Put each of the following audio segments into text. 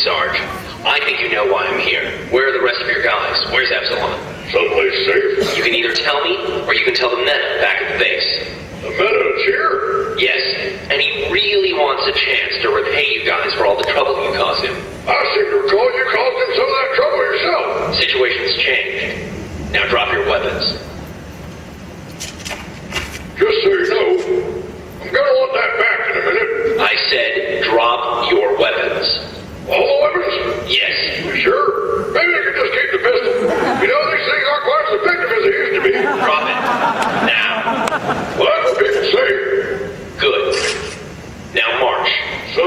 Sarge. I think you know why I'm here. Where are the rest of your guys? Where's Epsilon? Someplace safe. You can either tell me, or you can tell the Meta back at the base. The Meta's here? Yes, and he really wants a chance to repay you guys for all the trouble you caused him. I seem to recall you caused him some of that trouble yourself. Situation's changed. Now drop your weapons. Just so you know, I'm gonna want that back in a minute. I said drop your weapons. All the weapons? Yes. You sure? Maybe I could just keep the pistol. You know, these things aren't quite as effective as they used to be. Drop it. Now. Well, that's what people say. Good. Now march. Son,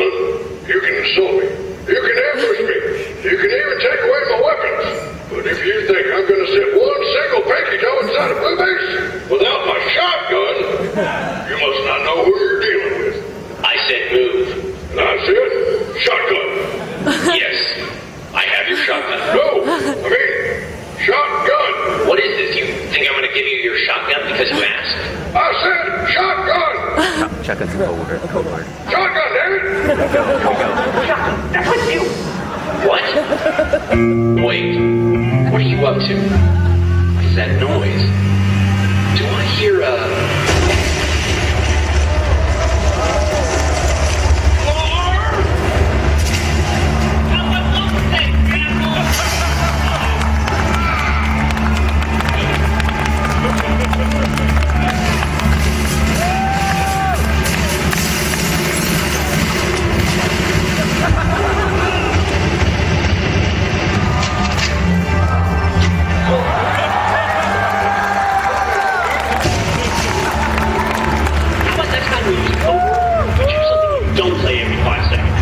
you can insult me. You can ambush me. You can even take away my weapons. But if you think I'm gonna sit one single pinky toe inside a blue base without my shotgun, you must not know who you're dealing with. I said move. And I said, shotgun. Yes. I have your shotgun. No, I mean, shotgun. What is this? You think I'm gonna give you your shotgun because you asked? I said, shotgun. Shotgun's a code word. Shotgun, damn it. Shotgun. That's with you. What? Wait. What are you up to? What is that noise? Do I hear Don't play every 5 seconds.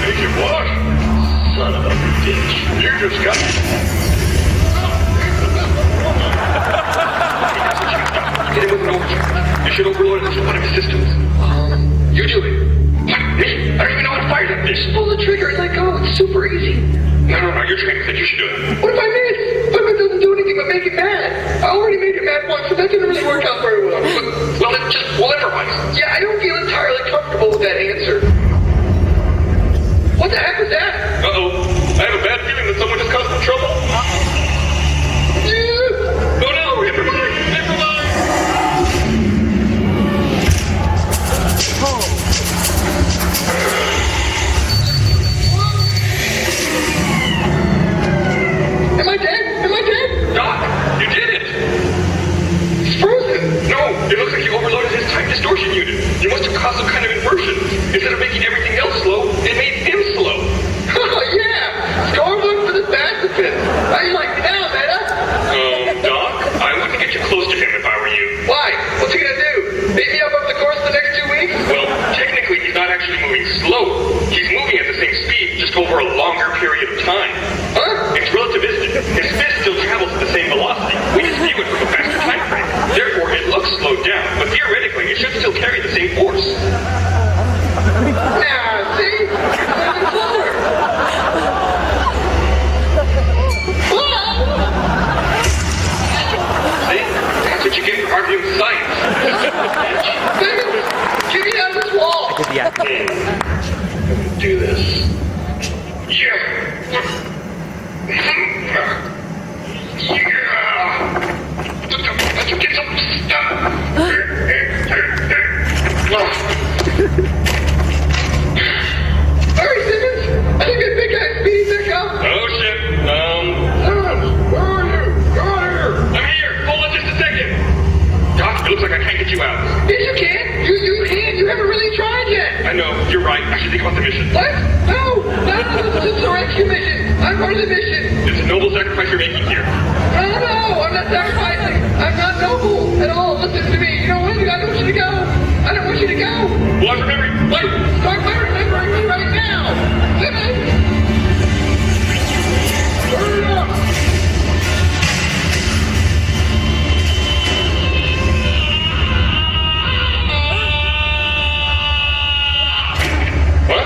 Make it what? Son of a bitch. You just got Hit him with an overcharge. You should overload one of his systems. You do it. What? Me? I don't even know how to fire that. Just pull the trigger and let go. It's super easy. No, your trainer said you should do it. What if I miss? What if it doesn't do anything but make it mad? I already made it mad once, but that didn't really work out very well. Well, then just improvise. Yeah, I don't feel entirely comfortable with that answer. What the heck was that? Uh-oh. I have a bad feeling that someone just caused some trouble. Oh no, improvise! Am I dead? Doc, you did it! He's frozen. No, it looks like you overloaded his time distortion unit. You must have caused some kind of inversion. Instead of making everything else slow, it made him slow. Oh, yeah. Score one for the pacifist. How you like me now, Meta? Doc, I wouldn't get you close to him if I were you. Why? What's he gonna do? Beat me up the course the next 2 weeks? Well, technically he's not actually moving slow. He's moving at the same speed, just over a longer period of time. Huh? It's relativistic. His fist still travels at the same velocity. We just view it from a faster time frame. Therefore, it looks slowed down, but theoretically, it should still carry the same force. Nah, see? It's slower. See? That's what you get for arguing science. Get me out of this wall. I did the acting. Do this. Yeah. Let's get some stuff. Hurry, Simmons. I think that big guy's speeding back up. Oh shit. Where are you? Come on here. I'm here. Hold on just a second. Doc, it looks like I can't get you out. Yes, you can. You can. You haven't really tried yet. I know. You're right. I should think about the mission. What? No. This is a rescue mission. I'm part of the mission. It's a noble sacrifice you're making here. No, I'm not sacrificing. I'm not noble at all. Listen to me. You know what? I don't want you to go. I don't want you to go. Well, I'm remembering. Wait. Start by remembering me right now. Simmons. Hurry up. What?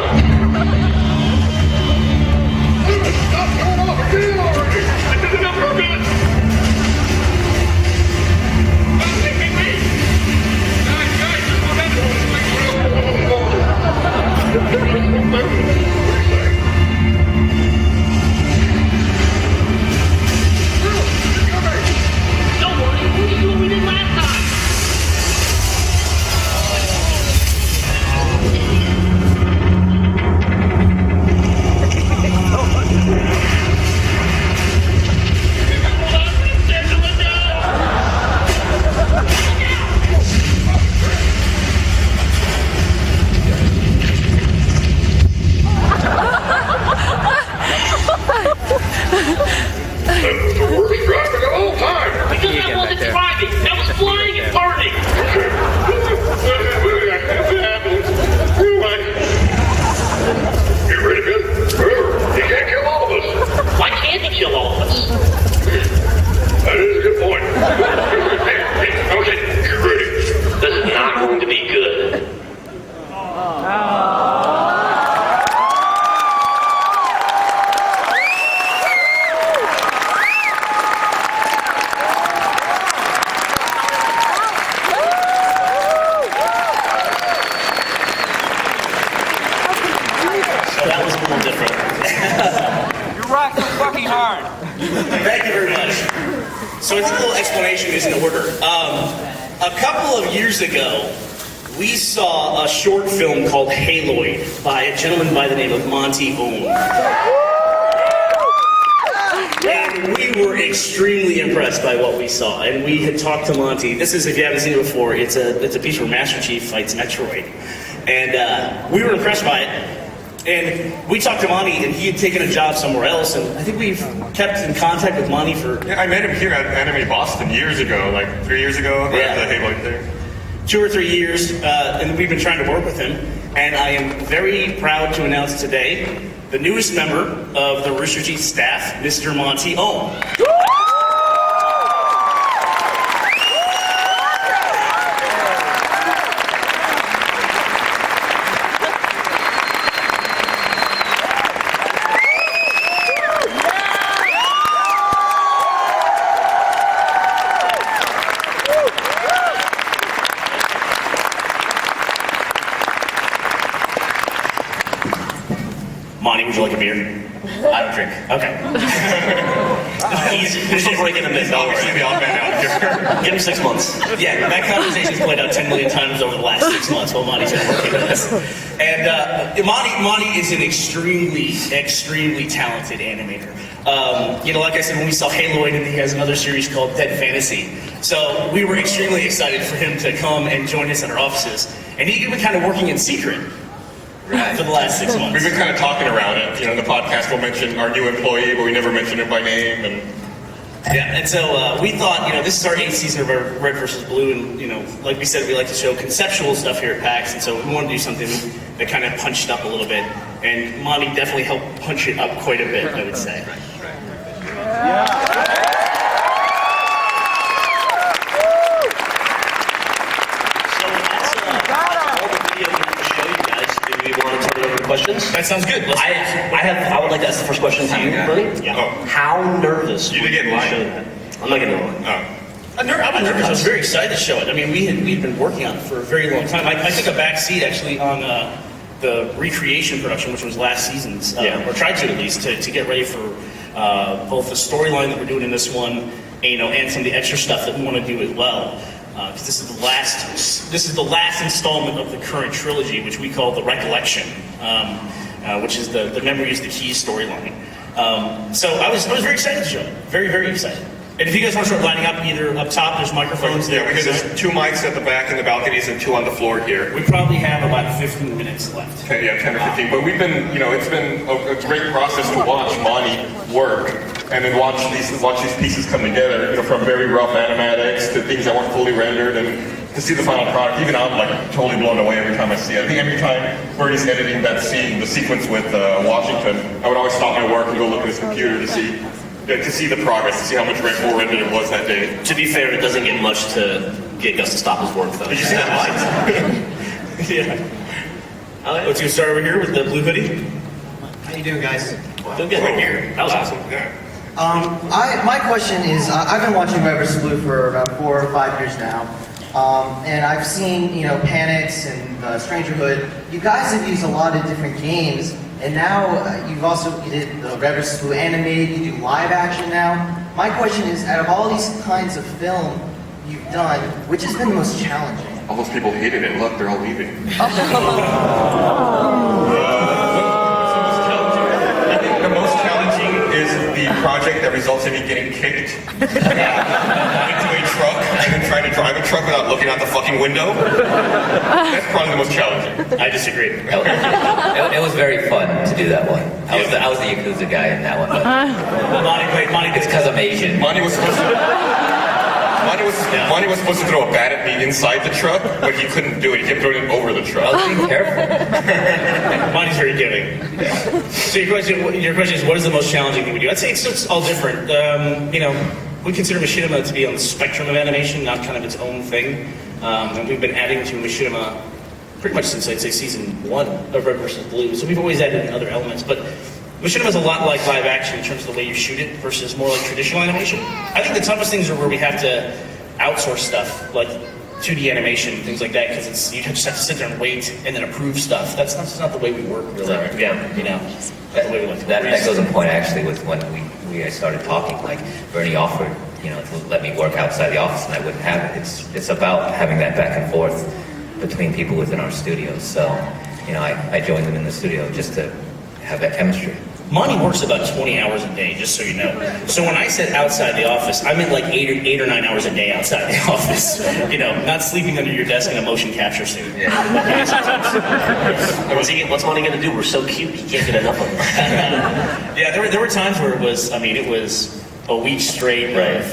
Stop going off again already! This isn't on purpose! wasn't driving. I was flying and partying. Get ready, Ben. Remember, he can't kill all of us. Why can't he kill all of us? That is a good point. Okay, get ready. This is not going to be good. That was a little different. You're rocking fucking hard. Thank you very much. So I think a little explanation is in order. A couple of years ago, we saw a short film called Haloid by a gentleman by the name of Monty Ohm. And we were extremely impressed by what we saw. And we had talked to Monty. This is, if you haven't seen it before, it's a piece where Master Chief fights Metroid. And we were impressed by it. And we talked to Monty, and he had taken a job somewhere else, and I think we've kept in contact with Monty for... Yeah, I met him here at Anime Boston years ago, like 3 years ago, Yeah. at the Halo thing. 2 or 3 years, and we've been trying to work with him, and I am very proud to announce today the newest member of the Roosterteeth staff, Mr. Monty Ohm. Monty, would you like a beer? I don't drink. Okay. He's breaking the myth. Obviously the odd man out here. Give him 6 months. Yeah, that conversation's played out 10 million times over the last 6 months while Monty's been working with us. And Monty is an extremely talented animator. Like I said, when we saw Haloid, and he has another series called Dead Fantasy. So we were extremely excited for him to come and join us at our offices. And he'd been kind of working in secret for the last 6 months. We've been kind of talking around it. In the podcast we'll mention our new employee, but we never mention him by name. And so we thought, this is our 8th season of our Red vs. Blue, and, like we said, we like to show conceptual stuff here at PAX, and so we wanted to do something that kind of punched up a little bit, and Monty definitely helped punch it up quite a bit, I would say. Questions? That sounds good. I would like to ask the first question to you, Bernie. Yeah. Oh. How nervous You were didn't you get showing mine. that? I'm not getting one. Oh. I'm nervous. I was very excited to show it. I mean, we'd been working on it for a very long time. I took a back seat actually on the recreation production, which was last season's, or tried to at least, to get ready for both the storyline that we're doing in this one, and some of the extra stuff that we want to do as well. Because this is the last installment of the current trilogy, which we call the Recollection, which is the Memories, the Keys storyline. So I was very excited to show it. Very, very excited. And if you guys want to start lining up, either up top, there's microphones there. Yeah, because there's 2 mics at the back in the balconies and 2 on the floor here. We probably have about 15 minutes left. 10 or 15. But we've been, it's been a great process to watch Monty work and then watch these pieces come together, from very rough animatics to things that weren't fully rendered, and to see the final product. Even I'm totally blown away every time I see it. I think every time Bernie's editing that scene, the sequence with Washington, I would always stop my work and go look at his computer to see the progress, to see how much more rendered it was that day. To be fair, it doesn't get much to get Gus to stop his work, though. Did you see that light? Yeah. Let's go start over here with the blue hoodie. How you doing, guys? Doing good. Right here. That was awesome. Yeah. My question is, I've been watching Red vs. Blue for about 4 or 5 years now, and I've seen, Panics and Strangerhood. You guys have used a lot of different games, and now you did the Red vs. Blue animated, you do live action now. My question is, out of all these kinds of film you've done, which has been the most challenging? All those people hated it. Look, they're all leaving. I think the most challenging is the project that results in me getting kicked into a truck and then trying to drive a truck without looking out the fucking window. That's probably the most challenging. I disagree. It was very fun to do that one. I was the Yakuza guy in that one. But Monty. it's because I'm Asian. Monty was supposed to... Monty was supposed to throw a bat at me inside the truck, but he couldn't do it. He kept throwing it over the truck. Be careful. Monty's very giving. So your question is, what is the most challenging thing we do? I'd say it's all different. We consider machinima to be on the spectrum of animation, not kind of its own thing. And we've been adding to machinima pretty much since, I'd say, season 1 of Red vs. Blue. So we've always added in other elements, but machinima is a lot like live action in terms of the way you shoot it versus more like traditional animation. I think the toughest things are where we have to outsource stuff, like 2D animation, things like that, because you just have to sit there and wait and then approve stuff. That's not the way we work, really. Yeah. That's the way we like to That goes in point actually with when we started talking. Like Bernie offered, to let me work outside the office, and I wouldn't have it. It's about having that back and forth between people within our studios. So, I joined them in the studio just to have that chemistry. Monty works about 20 hours a day, just so you know. So when I said outside the office, I meant like 8 or 9 hours a day outside the office. Not sleeping under your desk in a motion capture suit. Yeah. What's Monty gonna do? We're so cute, he can't get enough of it. Yeah, there were times where it was a week straight of,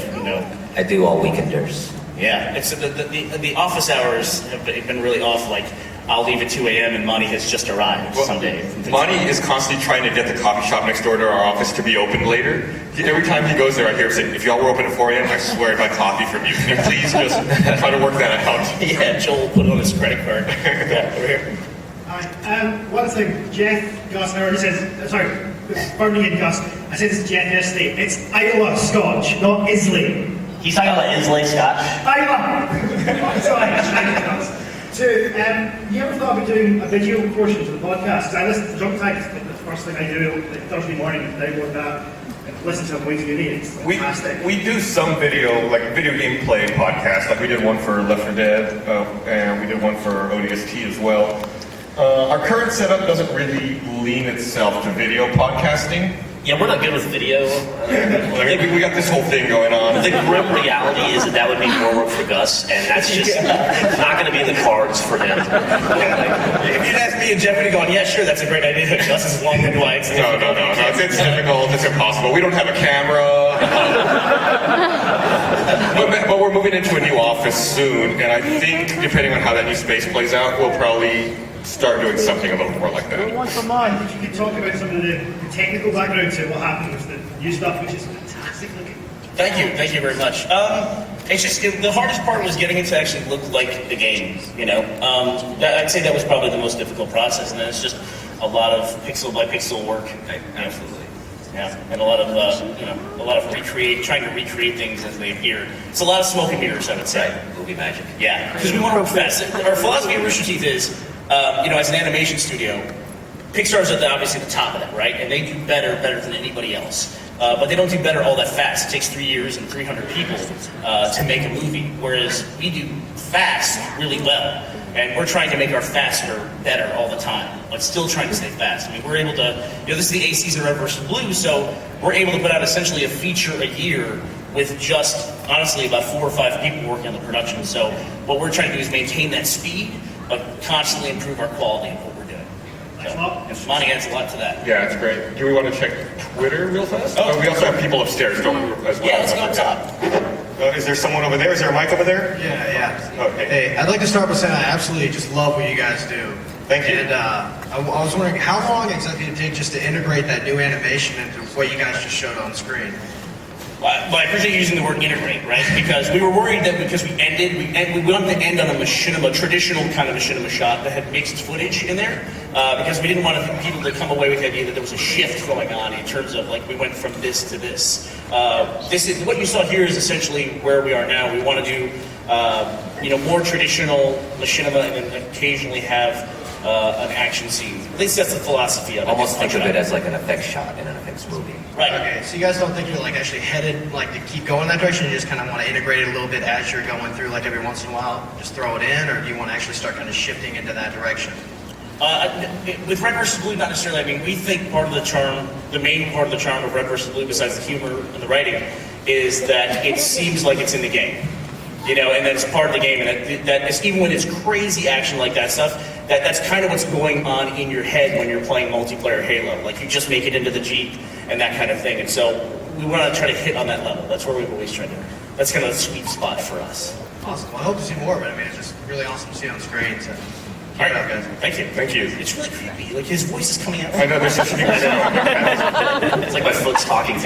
I do all weekenders. Yeah, it's the office hours have been really off. Like, I'll leave at 2 a.m. and Monty has just arrived someday. Monty is constantly trying to get the coffee shop next door to our office to be open later. Every time he goes there, I hear him say, if y'all were open at 4 a.m., I swear I'd buy coffee from you. Can you please just try to work that out? Yeah, Joel put it on his credit card. Yeah, over here. One thing, Jeff Gus already says, sorry, Bernie and Gus, I said this to Jeff yesterday, it's Isla Scotch, not Islay. He's talking about Islay Scotch. Isla! Sorry, So, you ever thought about doing a video portion to the podcast? Because I listen to Drunk Tank, it's the first thing I do like Thursday morning, download that, and listen to it way too uni. It's fantastic. We do some video, like video gameplay podcasts. Like we did one for Left 4 Dead, and we did one for ODST as well. Our current setup doesn't really lean itself to video podcasting. Yeah, we're not good with video. We got this whole thing going on. The grim reality is that would be more work for Gus, and that's just not going to be in the cards for him. If you'd asked me and Jeff, we'd have gone, yeah, sure, that's a great idea. Gus is long-winded lights. No. It's difficult. It's impossible. We don't have a camera. But we're moving into a new office soon, and I think, depending on how that new space plays out, we'll probably start doing something a little more like that. One for mine, if you could talk about some of the technical background to what happened with the new stuff, which is fantastic looking. Thank you very much. It's just the hardest part was getting it to actually look like the game. I'd say that was probably the most difficult process, and then it's just a lot of pixel by pixel work. Absolutely. Yeah, and a lot of trying to recreate things as they appear. It's a lot of smoke and mirrors, I would say. Right. Movie magic. Yeah, because we want to work fast. Our philosophy at Roosterteeth is, as an animation studio, Pixar's at obviously the top of that, right? And they do better than anybody else. But they don't do better all that fast. It takes 3 years and 300 people to make a movie, whereas we do fast really well. And we're trying to make our faster better all the time, but still trying to stay fast. I mean, we're able to, this is the A season of Red vs. Blue, so we're able to put out essentially a feature a year with just, honestly, about 4 or 5 people working on the production. So what we're trying to do is maintain that speed, but constantly improve our quality of what we're doing. So, Monty adds a lot to that. Yeah, it's great. Do we want to check Twitter real fast? We also have people upstairs, don't we, as well? Yeah, let's go up top. Is there someone over there? Is there a mic over there? Yeah. Okay. Hey, I'd like to start by saying I absolutely just love what you guys do. Thank you. And I was wondering, how long exactly did it take just to integrate that new animation into what you guys just showed on screen? Well, I appreciate you using the word integrate, right? Because we were worried that because we wanted to end on a traditional kind of machinima shot that had mixed footage in there, because we didn't want people to come away with the idea that there was a shift going on in terms of like we went from this to this. What you saw here is essentially where we are now. We want to do more traditional machinima and then occasionally have an action scene. At least that's the philosophy of it. Almost think of it as like an effects shot in an effects movie. Right. Okay, so you guys don't think you're like actually headed like to keep going that direction? You just kind of want to integrate it a little bit as you're going through, like every once in a while, just throw it in, or do you want to actually start kind of shifting into that direction? With Red vs. Blue, not necessarily. I mean, we think part of the charm, the main part of the charm of Red vs. Blue, besides the humor and the writing, is that it seems like it's in the game. And that it's part of the game, and that it's, even when it's crazy action like that stuff, that's kind of what's going on in your head when you're playing multiplayer Halo. Like, you just make it into the Jeep and that kind of thing. And so we want to try to hit on that level. That's where we've always tried to. that's kind of the sweet spot for us. Awesome. Well, I hope to see more of it. I mean, it's just really awesome to see on screen. So, keep All it up, right, guys. thank you. Thank you. It's really creepy. Like his voice is coming out. I know there's such a It's like my foot's talking to me.